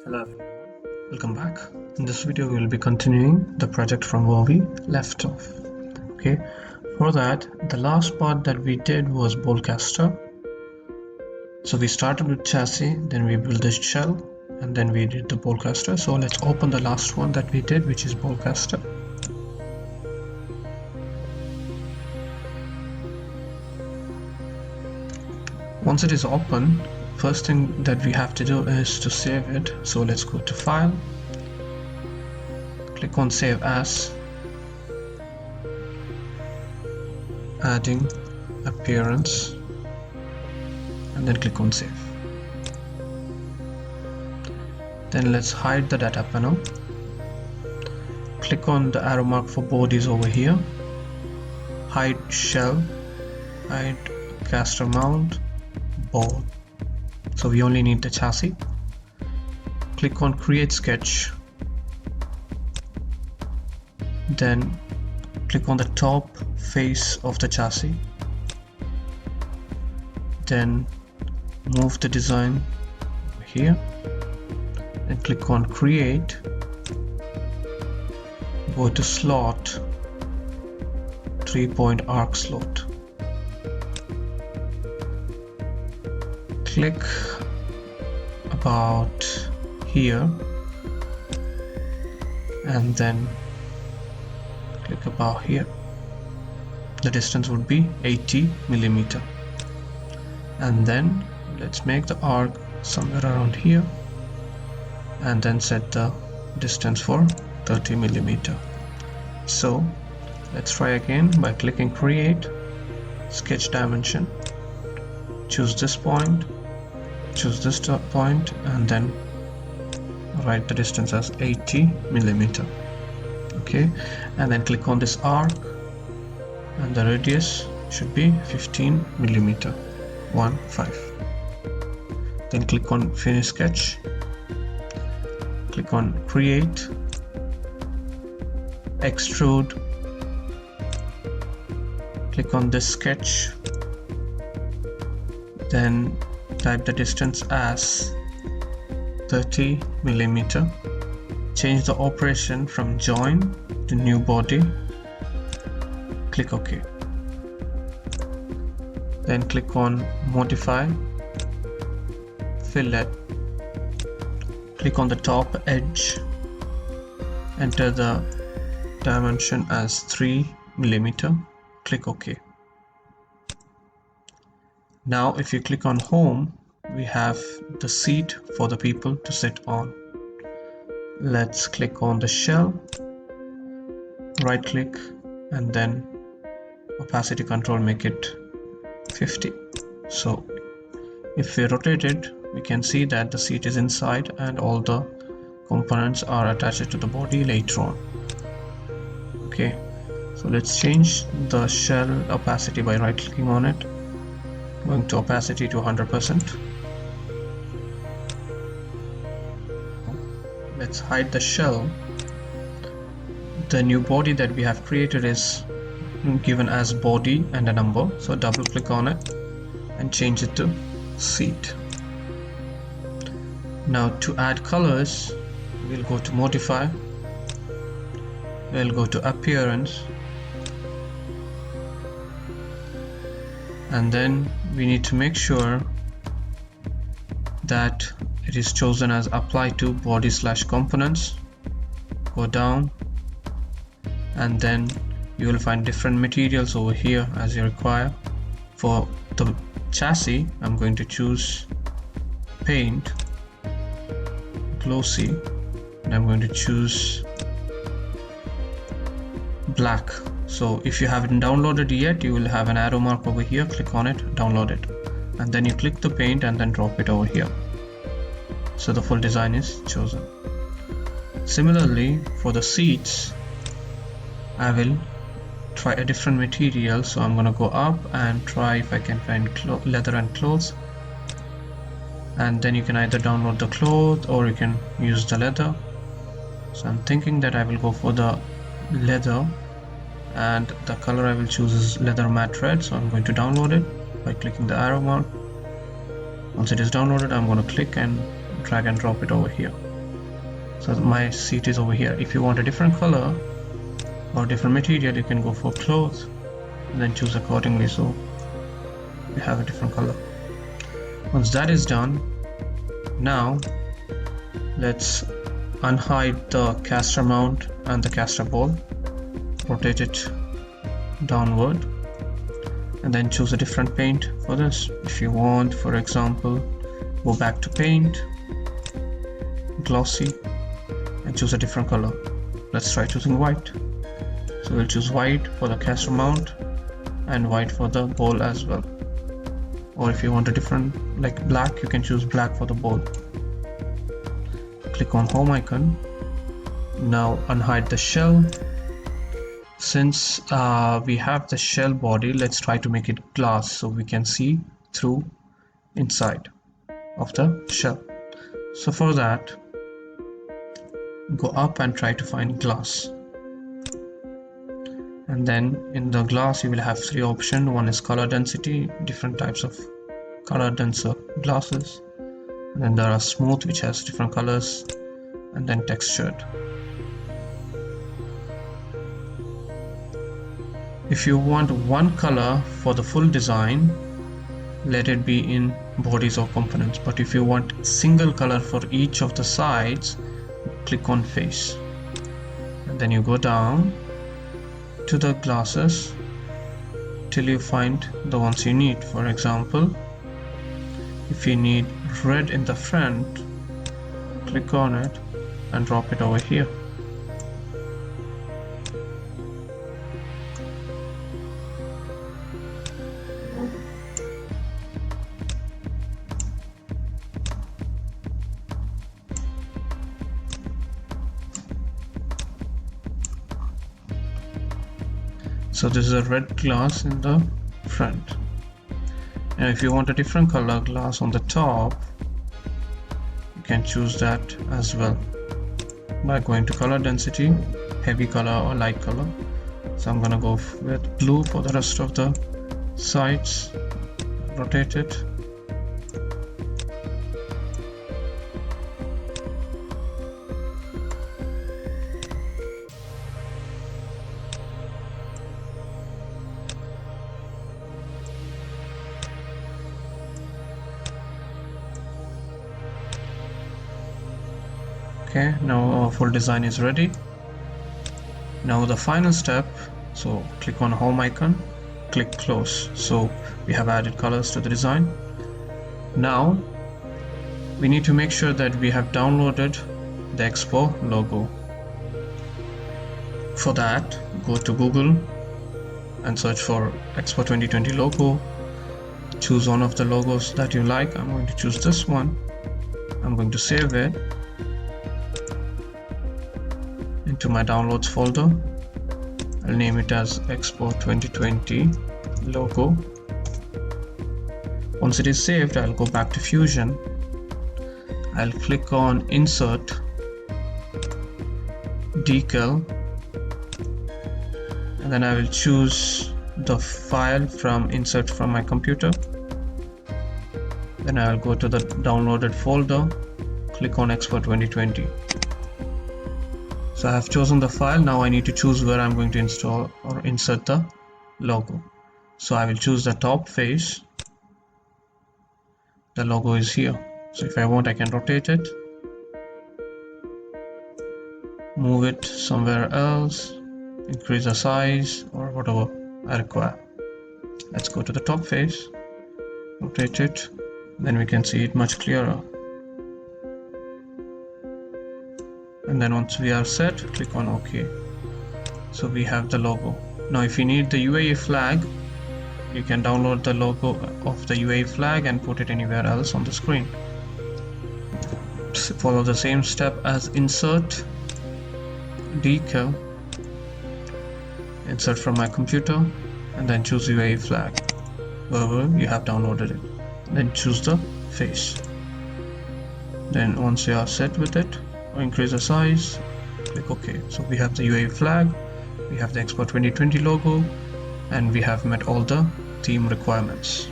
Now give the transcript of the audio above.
Hello everyone, welcome back. In this video we will be continuing the project from where we left off. Okay, for that the last part that we did was bolt caster. So we started with chassis, then we built the shell, and then we did the bolt caster. So let's open the last one that we did, which is bolt caster. Once it is open, first thing that we have to do is to save it. So let's go to file, click on save as, adding appearance, and then click on save. Then let's hide the data panel, click on the arrow mark for bodies over here, hide shell, hide caster mount, bolt. So we only need the chassis. Click on create sketch, then click on the top face of the chassis, then move the design here and click on create, go to slot, 3-point arc slot, click about here and then click about here. The distance would be 80 millimeter, and then let's make the arc somewhere around here and then set the distance for 30 millimeter. So let's try again by clicking create, sketch dimension, choose this point, choose this point, and then write the distance as 80 millimeter. Okay, and then click on this arc and the radius should be 15 millimeter, 15. Then click on finish sketch, click on create, extrude, click on this sketch, then type the distance as 30 millimeter, change the operation from join to new body, click OK, then click on modify, fillet, click on the top edge, enter the dimension as 3 millimeter, click OK. Now if you click on home, we have the seat for the people to sit on. Let's click on the shell, right click, and then opacity control, make it 50. So if we rotate it, we can see that the seat is inside and all the components are attached to the body later on. Okay, so let's change the shell opacity by right clicking on it, going to opacity to 100%. Let's hide the shell. The new body that we have created is given as body and a number, so double click on it and change it to seat. Now to add colors, we'll go to modify, we'll go to appearance, and then we need to make sure that it is chosen as apply to body / components. Go down and then you will find different materials over here as you require. For the chassis, I'm going to choose paint, glossy, and I'm going to choose black. So if you haven't downloaded yet, you will have an arrow mark over here, click on it, download it, and then you click the paint and then drop it over here. So the full design is chosen. Similarly for the seats, I will try a different material, so I'm gonna go up and try if I can find leather and clothes, and then you can either download the cloth or you can use the leather. So I'm thinking that I will go for the leather, and the color I will choose is leather matte red. So I'm going to download it by clicking the arrow mark. Once it is downloaded, I'm going to click and drag and drop it over here. So my seat is over here. If you want a different color or different material, you can go for cloth and then choose accordingly, so you have a different color. Once that is done, now let's unhide the caster mount and the caster ball, rotate it downward, and then choose a different paint for this. If you want, for example, go back to paint, glossy, and choose a different color. Let's try choosing white. So we'll choose white for the caster mount and white for the ball as well. Or if you want a different, like black, you can choose black for the ball. Click on home icon. Now unhide the shell. Since we have the shell body, let's try to make it glass so we can see through inside of the shell. So for that, go up and try to find glass. And then in the glass you will have three options. One is color density, different types of color denser glasses. And then there are smooth, which has different colors, and then textured. If you want one color for the full design, let it be in bodies or components. But if you want single color for each of the sides, click on face. And then you go down to the glasses till you find the ones you need. For example, if you need red in the front, click on it and drop it over here. So this is a red glass in the front. And if you want a different color glass on the top, you can choose that as well by going to color density, heavy color or light color. So I'm gonna go with blue for the rest of the sides. Rotate it. Okay, now our full design is ready. Now the final step, so click on home icon, click close. So we have added colors to the design. Now we need to make sure that we have downloaded the expo logo. For that, go to Google and search for Expo 2020 logo. Choose one of the logos that you like. I'm going to choose this one. I'm going to save it into my downloads folder. I'll name it as Expo 2020 logo. Once it is saved, I'll go back to Fusion. I'll click on Insert, Decal, and then I will choose the file from Insert from my computer. Then I'll go to the downloaded folder, click on Expo 2020. So I have chosen the file. Now I need to choose where I'm going to install or insert the logo. So I will choose the top face. The logo is here. So if I want, I can rotate it, move it somewhere else, increase the size or whatever I require. Let's go to the top face, rotate it, then we can see it much clearer. And then once we are set, click on OK. So we have the logo. Now if you need the UAE flag, you can download the logo of the UAE flag and put it anywhere else on the screen. Follow the same step as insert, decal, insert from my computer, and then choose UAE flag wherever you have downloaded it. Then choose the face. Then once you are set with it, increase the size, click OK. So we have the UAE flag, we have the Expo 2020 logo, and we have met all the theme requirements.